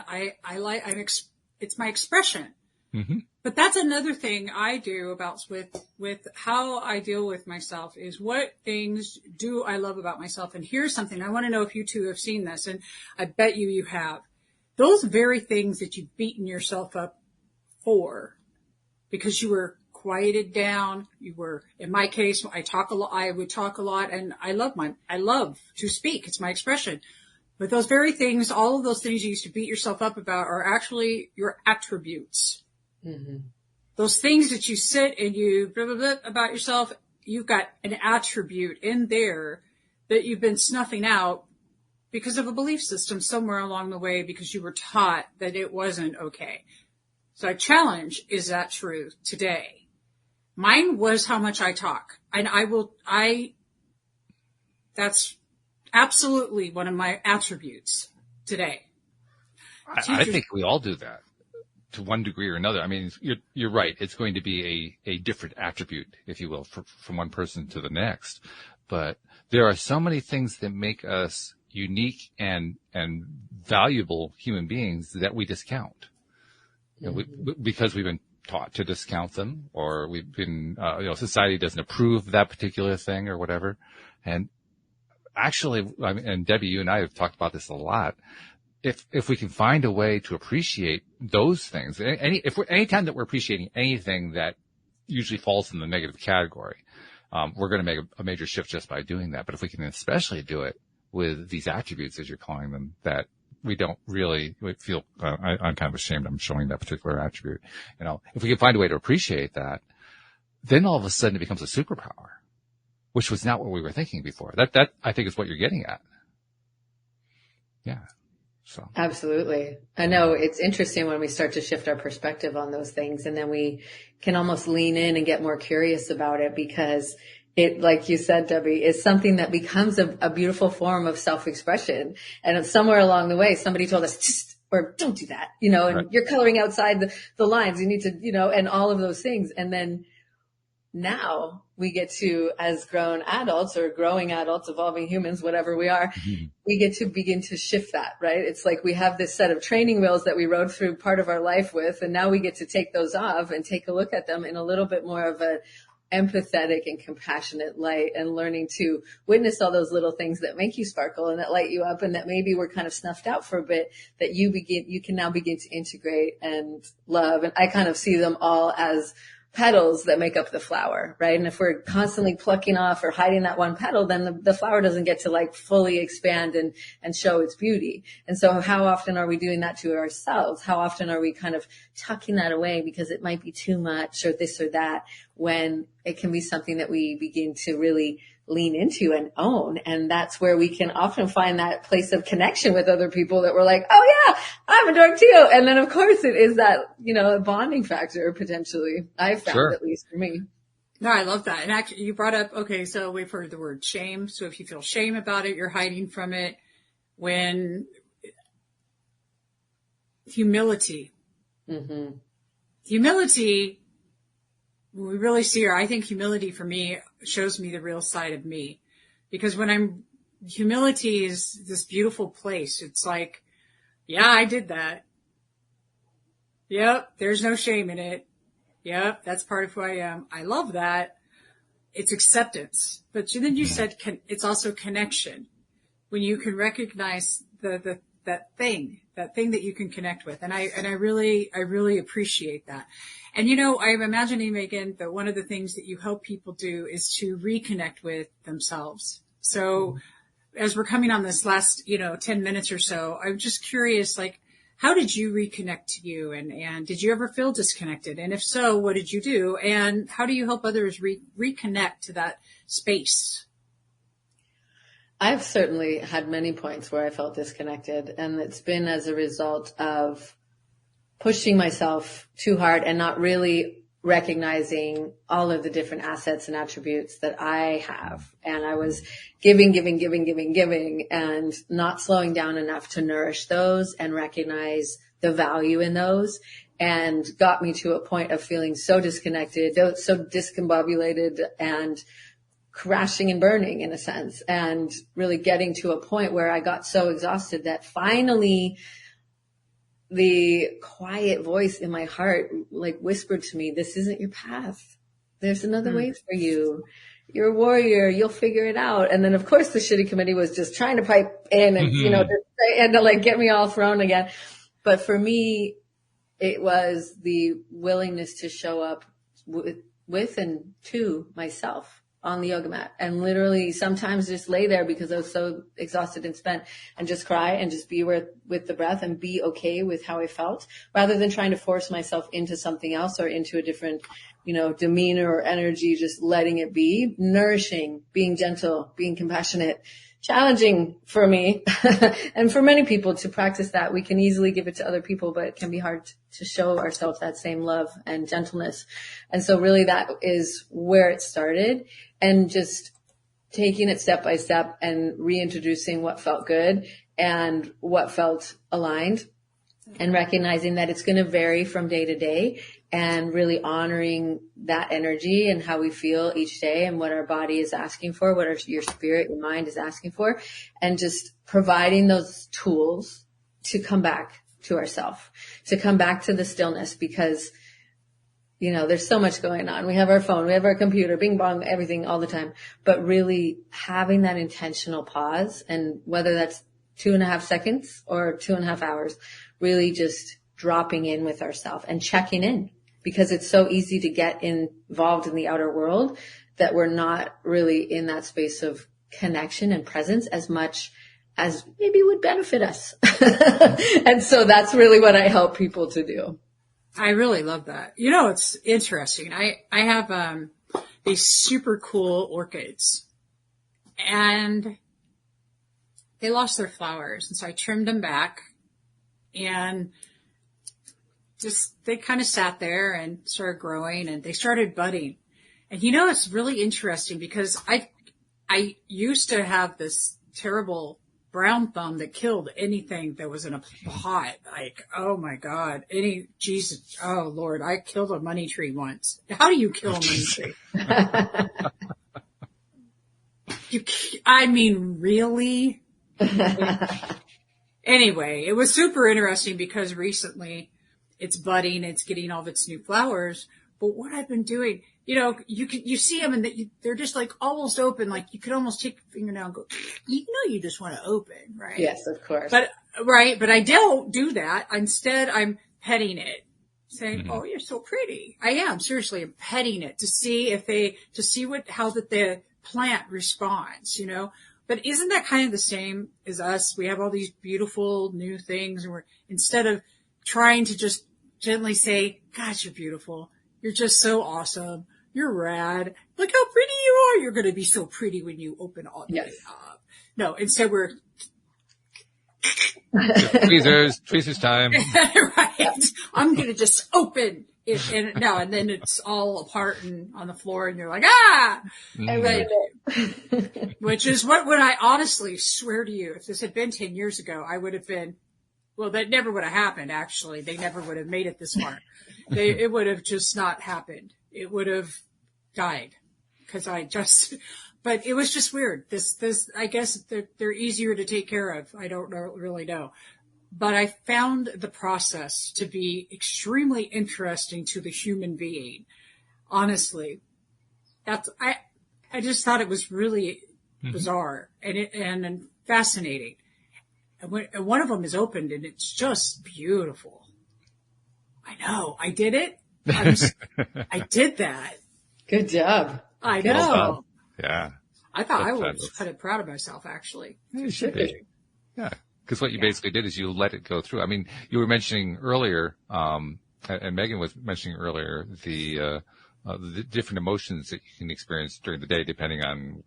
It's my expression. Mm-hmm. But that's another thing I do with how I deal with myself is what things do I love about myself. And here's something I want to know if you two have seen this, and I bet you have. Those very things that you've beaten yourself up for? Because you were quieted down. You were, in my case, I talk a lot. I would talk a lot, and I love to speak. It's my expression. But those very things, all of those things you used to beat yourself up about are actually your attributes. Mm-hmm. Those things that you sit and you blah, blah, blah about yourself, you've got an attribute in there that you've been snuffing out because of a belief system somewhere along the way, because you were taught that it wasn't okay. So I challenge, is that true today? Mine was how much I talk. And that's absolutely one of my attributes today. I think we all do that to one degree or another. I mean, you're right. It's going to be a different attribute, if you will, from one person to the next. But there are so many things that make us unique and valuable human beings that we discount. You know, because we've been taught to discount them, or we've been, society doesn't approve of that particular thing or whatever. And actually, I mean, and Debbie, you and I have talked about this a lot. If we can find a way to appreciate those things, anytime that we're appreciating anything that usually falls in the negative category, we're going to make a major shift just by doing that. But if we can especially do it with these attributes, as you're calling them, that we don't really feel, I'm kind of ashamed I'm showing that particular attribute. You know, if we can find a way to appreciate that, then all of a sudden it becomes a superpower, which was not what we were thinking before. That I think is what you're getting at. Yeah. So. Absolutely. I know it's interesting when we start to shift our perspective on those things, and then we can almost lean in and get more curious about it, because it, like you said, Debbie, is something that becomes a beautiful form of self-expression. And somewhere along the way, somebody told us, just, or don't do that, and right. You're coloring outside the lines. You need to, and all of those things. And then now we get to, as grown adults or growing adults, evolving humans, whatever we are, we get to begin to shift that, right? It's like we have this set of training wheels that we rode through part of our life with, and now we get to take those off and take a look at them in a little bit more of a empathetic and compassionate light, and learning to witness all those little things that make you sparkle and that light you up, and that maybe were kind of snuffed out for a bit, that you can now begin to integrate and love. And I kind of see them all as petals that make up the flower, right? And if we're constantly plucking off or hiding that one petal, then the flower doesn't get to like fully expand and show its beauty. And so how often are we doing that to ourselves? How often are we kind of tucking that away because it might be too much or this or that, when it can be something that we begin to really lean into and own? And that's where we can often find that place of connection with other people that we're like, oh yeah, I'm a dork too. And then of course it is that, a bonding factor potentially, I've found, sure. At least for me. No, I love that. And actually you brought up, okay, so we've heard the word shame. So if you feel shame about it, you're hiding from it. When humility, humility, when we really see her, I think humility for me shows me the real side of me, because humility is this beautiful place. It's like, yeah, I did that. Yep. There's no shame in it. Yep. That's part of who I am. I love that. It's acceptance. But then you said, it's also connection. When you can recognize that thing that you can connect with. And I really appreciate that. And I'm imagining, Megan, that one of the things that you help people do is to reconnect with themselves. So as we're coming on this last, 10 minutes or so, I'm just curious, like, how did you reconnect to you? And did you ever feel disconnected? And if so, what did you do? And how do you help others reconnect to that space? I've certainly had many points where I felt disconnected, and it's been as a result of pushing myself too hard and not really recognizing all of the different assets and attributes that I have. And I was giving, and not slowing down enough to nourish those and recognize the value in those, and got me to a point of feeling so disconnected, so discombobulated, and crashing and burning in a sense, and really getting to a point where I got so exhausted that finally the quiet voice in my heart whispered to me, this isn't your path. There's another way for you. You're a warrior. You'll figure it out. And then of course the shitty committee was just trying to pipe in and, and to get me all thrown again. But for me, it was the willingness to show up with and to myself on the yoga mat, and literally sometimes just lay there because I was so exhausted and spent, and just cry and just be with the breath and be okay with how I felt, rather than trying to force myself into something else or into a different, demeanor or energy, just letting it be nourishing, being gentle, being compassionate, challenging for me and for many people to practice that. We can easily give it to other people, but it can be hard to show ourselves that same love and gentleness. And so really that is where it started, and just taking it step by step and reintroducing what felt good and what felt aligned, and recognizing that it's going to vary from day to day, and really honoring that energy and how we feel each day and what our body is asking for, what your spirit, your mind is asking for, and just providing those tools to come back to ourselves, to come back to the stillness, because there's so much going on. We have our phone, we have our computer, bing bong, everything all the time, but really having that intentional pause, and whether that's 2.5 seconds or 2.5 hours, really just dropping in with ourselves and checking in, because it's so easy to get involved in the outer world that we're not really in that space of connection and presence as much as maybe would benefit us. And so that's really what I help people to do. I really love that. It's interesting. I have these super cool orchids, and they lost their flowers. And so I trimmed them back, and they kind of sat there and started growing, and they started budding. And it's really interesting because I used to have this terrible brown thumb that killed anything that was in a pot. Like, oh my God, Jesus, oh Lord, I killed a money tree once. How do you kill a money tree? Really? Anyway, it was super interesting because recently it's budding, it's getting all of its new flowers. But what I've been doing, you see them and they're just like almost open. Like you could almost take your fingernail and go, you just want to open, right? Yes, of course. But I don't do that. Instead, I'm petting it, saying, oh, you're so pretty. I am, seriously, I'm petting it to see how the plant responds, But isn't that kind of the same as us? We have all these beautiful new things, and instead of trying to just gently say, gosh, you're beautiful. You're just so awesome. You're rad. Look how pretty you are. You're going to be so pretty when you open all the way up. No, instead we're tweezers time. Right. I'm going to just open it, and then it's all apart and on the floor, and you're like, which is when I honestly swear to you, if this had been 10 years ago, I would have been, well, that never would have happened. Actually, they never would have made it this far. It would have just not happened. It would have died but it was just weird. I guess they're easier to take care of. I don't really know. But I found the process to be extremely interesting to the human being. Honestly, I just thought it was really bizarre and fascinating. And one of them is opened, and it's just beautiful. I know. I did it. I did that. Good job. I know. Well, yeah. I thought I was kind of proud of myself, actually. You should be. Yeah. Because what you basically did is you let it go through. I mean, you were mentioning earlier, and Megan was mentioning earlier, the different emotions that you can experience during the day, depending on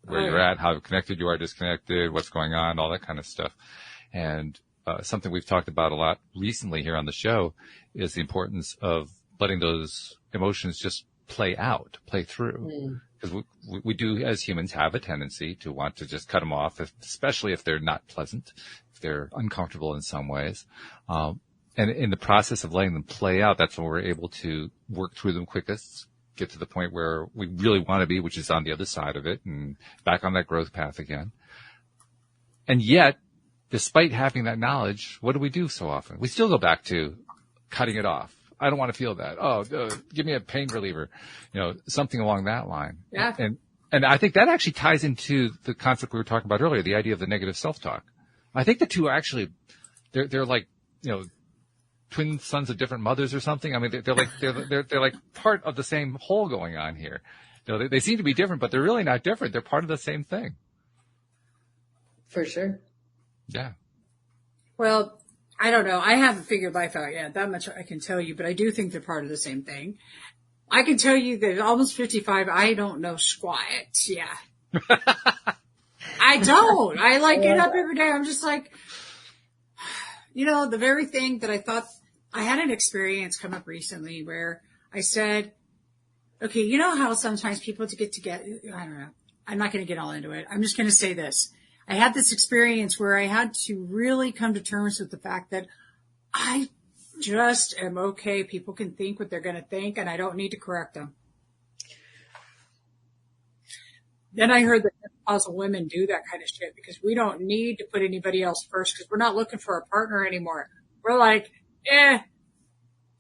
where you're at, how connected you are, disconnected, what's going on, all that kind of stuff. And something we've talked about a lot recently here on the show is the importance of letting those emotions just play through. Because we do, as humans, have a tendency to want to just cut them off, especially if they're not pleasant, if they're uncomfortable in some ways. And in the process of letting them play out, that's when we're able to work through them quickest, get to the point where we really want to be, which is on the other side of it, and back on that growth path again. And yet, despite having that knowledge, what do we do so often? We still go back to cutting it off. I don't want to feel that. Oh, give me a pain reliever, something along that line. Yeah. And I think that actually ties into the concept we were talking about earlier, the idea of the negative self-talk. I think the two are actually, they're like, twin sons of different mothers or something? I mean, they're like part of the same whole going on here. They seem to be different, but they're really not different. They're part of the same thing. For sure. Yeah. Well, I don't know. I haven't figured life out yet. That much I can tell you, but I do think they're part of the same thing. I can tell you that at almost 55, I don't know squat. Yeah. I don't. I get up every day. I'm just like, the very thing that I thought, I had an experience come up recently where I said, okay, you know how sometimes people get together, I don't know. I'm not going to get all into it. I'm just going to say this. I had this experience where I had to really come to terms with the fact that I just am okay. People can think what they're going to think, and I don't need to correct them. Then I heard that menopausal women do that kind of shit because we don't need to put anybody else first because we're not looking for a partner anymore. We're like,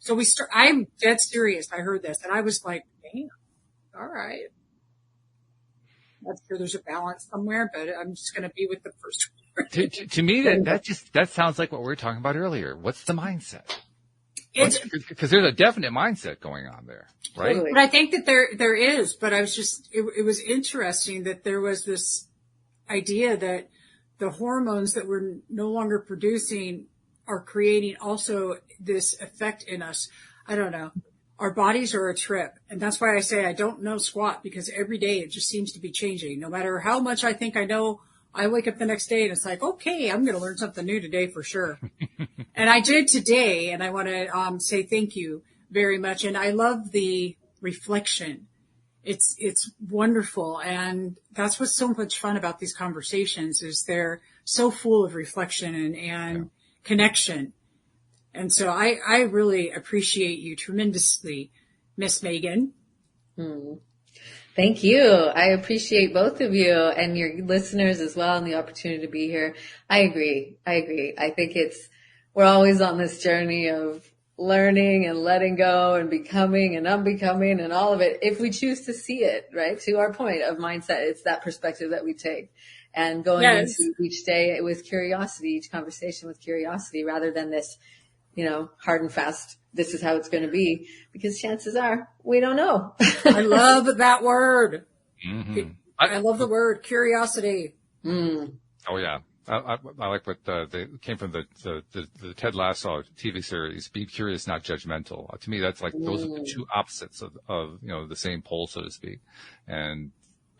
So I'm dead serious. I heard this, and I was like, damn, all right. Not sure there's a balance somewhere, but I'm just going to be with the first one. To me, that sounds like what we were talking about earlier. What's the mindset? Because there's a definite mindset going on there, right? Totally. But I think that there is, but I was just, it was interesting that there was this idea that the hormones that we're no longer producing are creating also this effect in us. I don't know. Our bodies are a trip. And that's why I say I don't know squat, because every day it just seems to be changing. No matter how much I think I know, I wake up the next day and it's like, okay, I'm going to learn something new today for sure. And I did today. And I want to say thank you very much. And I love the reflection. It's wonderful. And that's what's so much fun about these conversations is they're so full of reflection and connection. And so I really appreciate you tremendously, Miss Megan. Thank you. I appreciate both of you and your listeners as well and the opportunity to be here. I agree. I think we're always on this journey of learning and letting go and becoming and unbecoming and all of it. If we choose to see it, right? To our point of mindset, it's that perspective that we take and going into each day with curiosity, each conversation with curiosity rather than this, hard and fast, this is how it's going to be, because chances are we don't know. I love that word. Mm-hmm. I love the word curiosity. Oh yeah. I like what they came from the Ted Lasso TV series. Be curious, not judgmental. To me, that's like those are the two opposites of the same pole, so to speak. And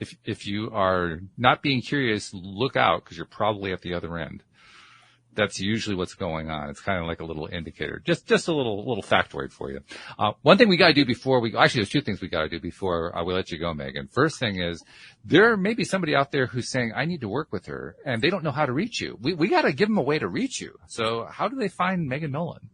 if you are not being curious, look out because you're probably at the other end. That's usually what's going on. It's kind of like a little indicator. Just a little factoid for you. One thing we got to do there's two things we got to do before we let you go, Megan. First thing is there may be somebody out there who's saying, I need to work with her, and they don't know how to reach you. We got to give them a way to reach you. So how do they find Megan Nolan?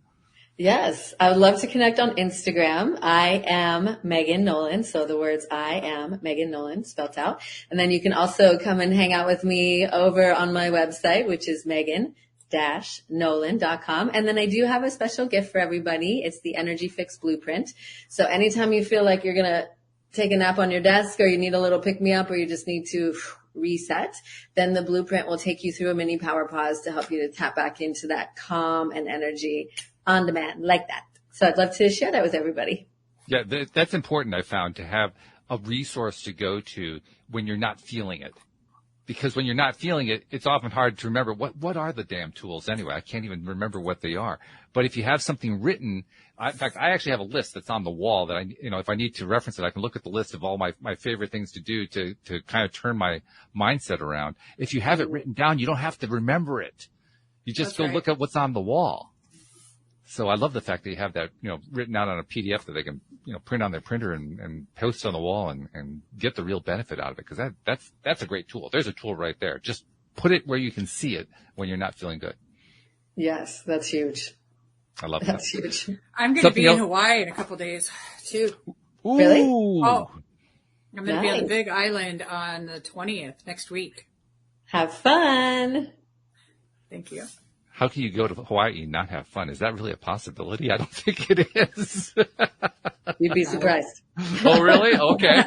Yes, I would love to connect on Instagram. I am Megan Nolan. So the words I am Megan Nolan spelt out. And then you can also come and hang out with me over on my website, which is Megan-Nolan.com. And then I do have a special gift for everybody. It's the Energy Fix Blueprint. So anytime you feel like you're going to take a nap on your desk or you need a little pick me up or you just need to reset, then the blueprint will take you through a mini power pause to help you to tap back into that calm and energy on demand like that. So I'd love to share that with everybody. Yeah, that's important. I found to have a resource to go to when you're not feeling it. Because when you're not feeling it, it's often hard to remember what are the damn tools anyway. I can't even remember what they are. But if you have something written, in fact, I actually have a list that's on the wall that if I need to reference it, I can look at the list of all my favorite things to do to kind of turn my mindset around. If you have it written down, you don't have to remember it. You just look at what's on the wall. So I love the fact that you have that, written out on a PDF that they can, print on their printer and post on the wall and get the real benefit out of it. Cause that's a great tool. There's a tool right there. Just put it where you can see it when you're not feeling good. Yes, that's huge. I love That's huge. I'm going to be in Hawaii in a couple days too. Ooh. Really? Oh, I'm going to be on the Nice. Big Island on the 20th next week. Have fun. Thank you. How can you go to Hawaii and not have fun? Is that really a possibility? I don't think it is. You'd be surprised. Oh, really? Okay.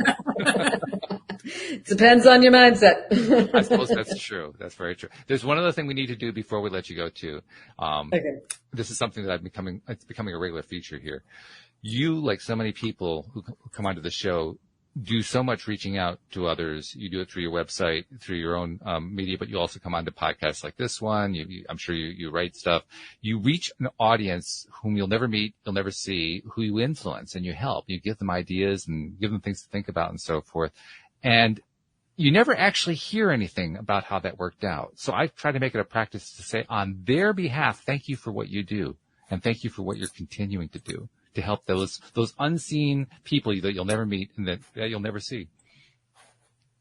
Depends on your mindset. I suppose that's true. That's very true. There's one other thing we need to do before we let you go too. Okay. This is something that it's becoming a regular feature here. You, like so many people who come onto the show, do so much reaching out to others. You do it through your website, through your own media, but you also come onto podcasts like this one. I'm sure you write stuff. You reach an audience whom you'll never meet, you'll never see, who you influence and you help. You give them ideas and give them things to think about and so forth. And you never actually hear anything about how that worked out. So I try to make it a practice to say on their behalf, thank you for what you do. And thank you for what you're continuing to do to help those unseen people that you'll never meet and that you'll never see.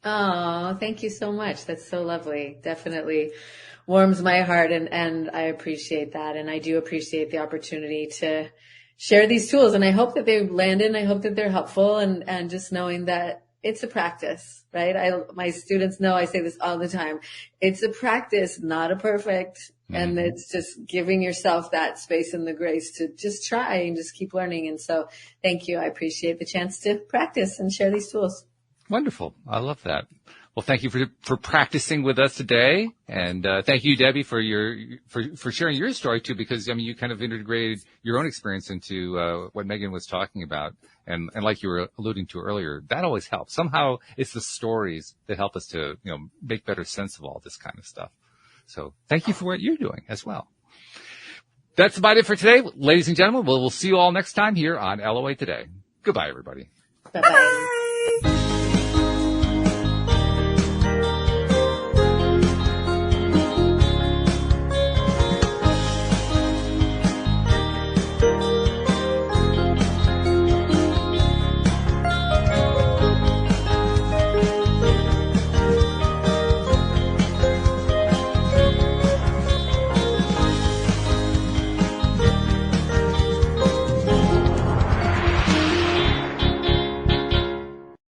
Oh, thank you so much. That's so lovely. Definitely warms my heart, and I appreciate that. And I do appreciate the opportunity to share these tools. And I hope that they land in. I hope that they're helpful, and just knowing that it's a practice, right? My students know I say this all the time. It's a practice, not a perfect. Mm-hmm. And it's just giving yourself that space and the grace to just try and just keep learning. And so thank you. I appreciate the chance to practice and share these tools. Wonderful. I love that. Well, thank you for practicing with us today. And, thank you, Debbie, for sharing your story too, because, I mean, you kind of integrated your own experience into, what Megan was talking about. And like you were alluding to earlier, that always helps. Somehow it's the stories that help us to, make better sense of all this kind of stuff. So thank you for what you're doing as well. That's about it for today. Ladies and gentlemen, we'll see you all next time here on LOA Today. Goodbye, everybody. Bye-bye.